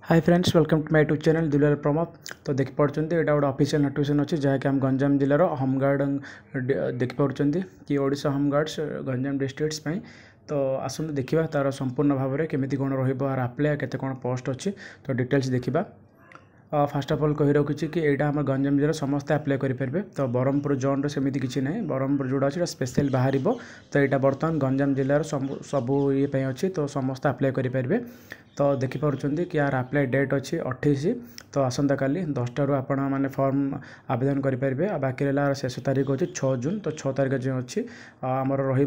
Hi friends welcome to my YouTube channel Dular Pramod. तो देखिपुर ये गोटे ऑफिशियल नोटिफिकेशन अच्छी जहाँकि आम गंजाम जिलार होमगार्ड देखिपुर कि ओडिशा होमगार्ड्स गंजाम डिस्ट्रिक्ट्स पे। तो आसतु देखा तार संपूर्ण भाव में केमी कौन रहा आप्लाय केते कौन पोस्ट अच्छी तो डिटेल्स देखा। फास्ट अफ अल कही रखी कि यहाँ आम गंजाम जिला समस्ते आप्लाय करेंगे। तो ब्रह्मपुर जोन सेमती किसी ना ब्रह्मपुर जोड़ा अच्छे स्पेशल बाहर। तो यहाँ बर्तमान गंजाम जिलार सबू ये अच्छी तो समस्ते आप्लाय करेंगे। तो देखिपुर कि यार आप्लाय डेट अच्छी 28। तो आसंता काली 10 रू आपण मैंने फॉर्म आवेदन करेंगे। बाकी रहा शेष तारीख अच्छी 6 जून। तो 6 तारीख जो अच्छी आमर रही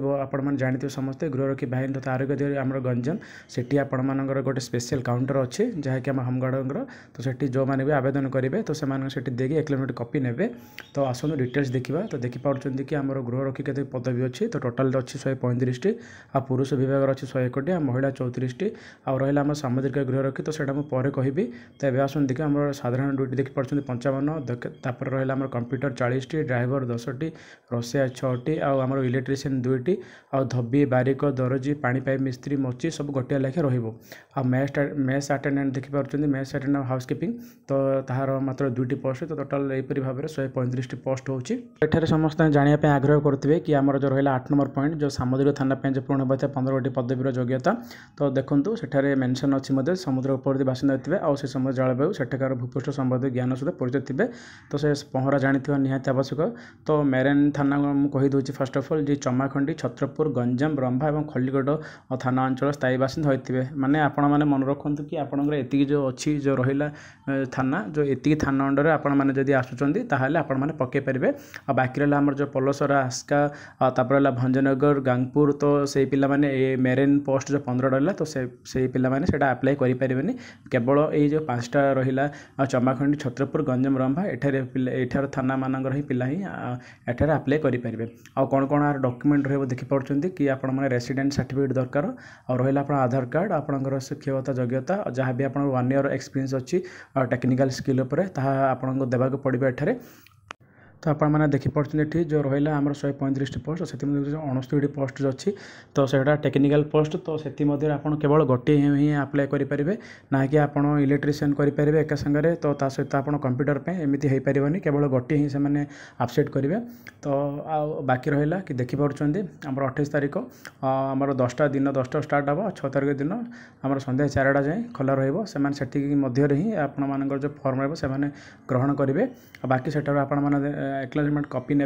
जानते समस्ते गृहरक्षी बाहिनी तथा आरोग्य आम गंजाम से आपर गोटे स्पेशल काउंटर अच्छी जहाँकि आम होमगार्ड। तो सेठी जो मैंने भी आवेदन करेंगे तो से देखिए 1 किलोमीटर कॉपी ने। तो आसतु डिटेल्स देखा। तो देखिपुर कि आम गृहरक्षी के पदवी अच्छी तो टोटाल अच्छी 135 आ पुरुष विभाग अच्छी 101 आ महिला 34 आ रहा सामुद्रिक गृहरक्षी। तो सेटा मुझे कहबी। तो ये आसुन देखिए आम साधारण ड्यूटी देखिपुर 55 तापर रहा आम कंप्यूटर 40 ड्राइवर 10 रोषिया 6 आम इलेक्ट्रीशियन 2 आ धबी बारिक दरजी पानी पाइप मिस्त्री मची सब गोटे लेखे मेस अटेंडेंट देखिपुर मेस अटेंडेंट हाउसकीपिंग। तो तार मात्र 2टी पोस्ट। तो टोटाल यहपरी भाव में 135 पोस्ट होठार समस्त जानापी आग्रह करुवे कि आमर जो रहा 8 नंबर पॉइंट जो सामुद्रिक थाना जो पूर्ण होता है 15 पदवीर योग्यता। तो देखो सेठारे मेंशन अच्छी समुद्र उपवर्ती बासिंदा थे आ समुद्र जलवायु सेठाकार भूपृष्ठ संबंधी ज्ञान सहित परिचित थे। तो से पहरा जानी निहाती आवश्यक। तो मेरेन थाना मुझे कहीदे फास्ट अफ अल जी चमाखंडी छत्रपुर गंजाम ब्रह्मा और खलिगड़ थाना अंचल स्थायी बासिंदा होते माने आपण मैंने मन रखु कि आपंकर एति जो अच्छी जो रहा थाना जो एति थाना अंडर आपण मैंने जदि आसुँच आपण मैंने पकई पारे। आ बाकी रहा आमर जो पलसरा आस्का तापर रहा भंजनगर गांगपुर। तो से पिला माने मेरेन पोस्ट जो 15 रहा तो से पिला माने सेटा अप्लाई करें केवल ये जो 5टा रहा चमाखंडी छत्रपुर गंजाम ब्रह्मा एठार थाना मानकर ही पिला ही एठार अप्लाई करेंगे। आ कौन कौन यार डॉक्यूमेंट रहा देखिपुर कि आप रेसिडेंट सर्टिफिकेट दरकार और रहा आप आधार कार्ड आपंकर शिक्षागत योग्यता जहाँ भी आप 1 ईयर एक्सपीरियंस अच्छी टेक्निकल स्किल उपर आपको देवाक पड़े एठारे। तो आपने देखिपुर जो रहा आम 135 पोस्ट से 69 पोस्ट अच्छी। तो सेटा टेक्निकल पोस्ट। तो से आप केवल गोटे ही आप्लाय करेंगे ना कि आप इलेक्ट्रीशियन करेंगे एक संगे। तो सहित आप कंप्यूटर पे एमती हो पारे केवल गोटे ही से अपसेट करेंगे। तो बाकी रहा कि देखिपुर आम 28 तारीख आमर 10टा दिन 10टा स्टार्ट हम 6 तारीख दिन आम संध्या 4टा जाए खोला रही ही आपर जो फर्म रहा ग्रहण करेंगे। बाकी सेठार आप एक्नॉलेजमेंट कॉपी ने।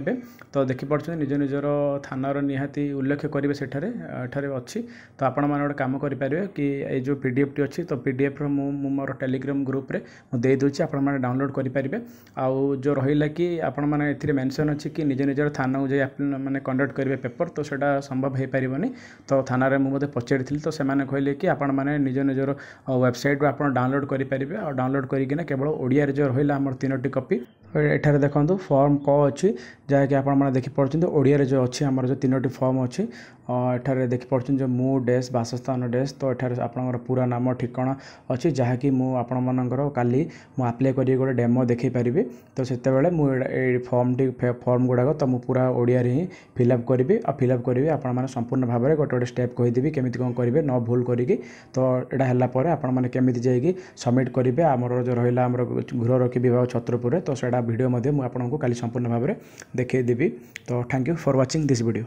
तो देखिपुर निज निजर थानार निहाती उल्लेख करेंगे सेठारे अच्छी। तो आपण मैंने गोटे कम करेंगे कि ये जो पीडीएफ टी अच्छी तो पीडीएफ मोर टेलीग्राम ग्रुप रे मुझे देदेची आप डाउनलोड करेंगे। आउ जो रहा कि आपण मैंने ए मेंशन अच्छी कि निज निजर थाना को मैंने कंडक्ट करेंगे पेपर। तो सेटा संभव हो पारनी। तो थाना मुझे पचारि तो से कहले कि आपण मैंने निज निजर वेबसाइट आप डाउनलोड करेंगे और डाउनलोड करना केवल ओडिया जो रहा आम 3टी कॉपी एठार देखो फॉर्म क अच्छी जहाँकि आप देखिपुर ओडिया जो अच्छी आमर जो 3टी फॉर्म अच्छी एठार देखिपुर जो मु डेस बासस्थान डेस। तो एठार आपंकर पूरा नाम ठिकाना अच्छी जहाँकि मुझर काली आप्लाय कर गोटे डेमो देखी पारि। तो से फॉर्म गुड़ाक तो मुझे पूरा ओडिया ही फिलअप करी और फिलअप करी आप संपूर्ण भाव में गोटे गोटे स्टेप कहीदेवी केमी कौन करेंगे न भूल करी। तो यहाँ है केमी जाइए सबमिट करेंगे आमर जो रहा आम गृहरक्षी विभाग छत्रपुर। तो से वीडियो मुझे आपको काली संपूर्ण भाव में देखदेवी। तो thank you for watching this video.